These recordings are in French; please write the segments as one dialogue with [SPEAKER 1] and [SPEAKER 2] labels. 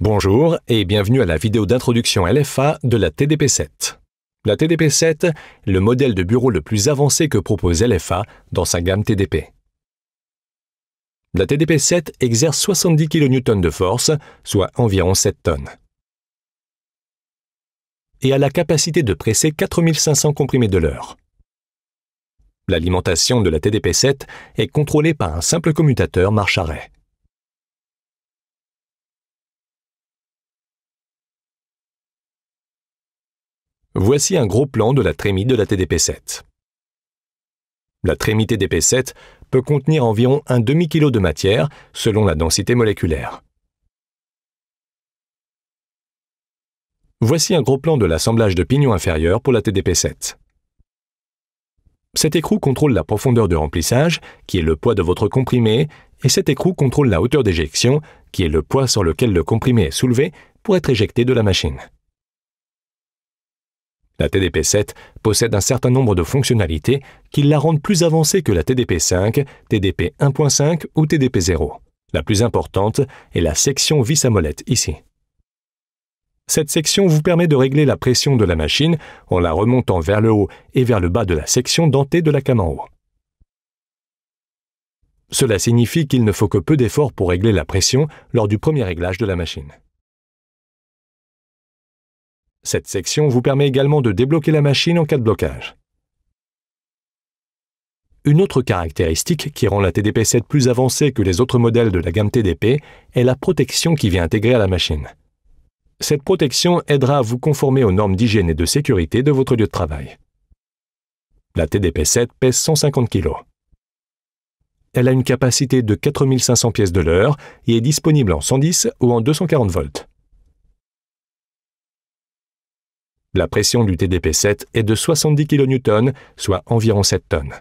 [SPEAKER 1] Bonjour et bienvenue à la vidéo d'introduction LFA de la TDP-7. La TDP-7, le modèle de bureau le plus avancé que propose LFA dans sa gamme TDP. La TDP-7 exerce 70 kN de force, soit environ 7 tonnes. Et a la capacité de presser 4500 comprimés de l'heure. L'alimentation de la TDP-7 est contrôlée par un simple commutateur marche-arrêt. Voici un gros plan de la trémie de la TDP-7. La trémie TDP-7 peut contenir environ un demi-kilo de matière selon la densité moléculaire. Voici un gros plan de l'assemblage de pignon inférieur pour la TDP-7. Cet écrou contrôle la profondeur de remplissage, qui est le poids de votre comprimé, et cet écrou contrôle la hauteur d'éjection, qui est le poids sur lequel le comprimé est soulevé pour être éjecté de la machine. La TDP-7 possède un certain nombre de fonctionnalités qui la rendent plus avancée que la TDP-5, TDP 1.5 ou TDP-0. La plus importante est la section vis à molette ici. Cette section vous permet de régler la pression de la machine en la remontant vers le haut et vers le bas de la section dentée de la came en haut. Cela signifie qu'il ne faut que peu d'efforts pour régler la pression lors du premier réglage de la machine. Cette section vous permet également de débloquer la machine en cas de blocage. Une autre caractéristique qui rend la TDP-7 plus avancée que les autres modèles de la gamme TDP est la protection qui vient intégrer à la machine. Cette protection aidera à vous conformer aux normes d'hygiène et de sécurité de votre lieu de travail. La TDP-7 pèse 150 kg. Elle a une capacité de 4500 pièces de l'heure et est disponible en 110 ou en 240 volts. La pression du TDP-7 est de 70 kN, soit environ 7 tonnes.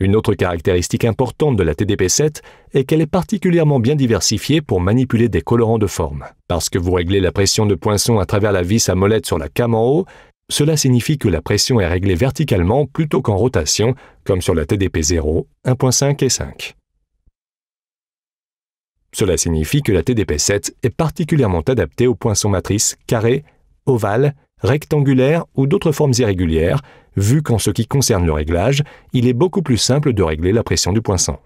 [SPEAKER 1] Une autre caractéristique importante de la TDP-7 est qu'elle est particulièrement bien diversifiée pour manipuler des colorants de forme. Parce que vous réglez la pression de poinçon à travers la vis à molette sur la came en haut, cela signifie que la pression est réglée verticalement plutôt qu'en rotation, comme sur la TDP-0, 1.5 et 5. Cela signifie que la TDP-7 est particulièrement adaptée aux poinçons matrices carrés, ovales, rectangulaires ou d'autres formes irrégulières, vu qu'en ce qui concerne le réglage, il est beaucoup plus simple de régler la pression du poinçon.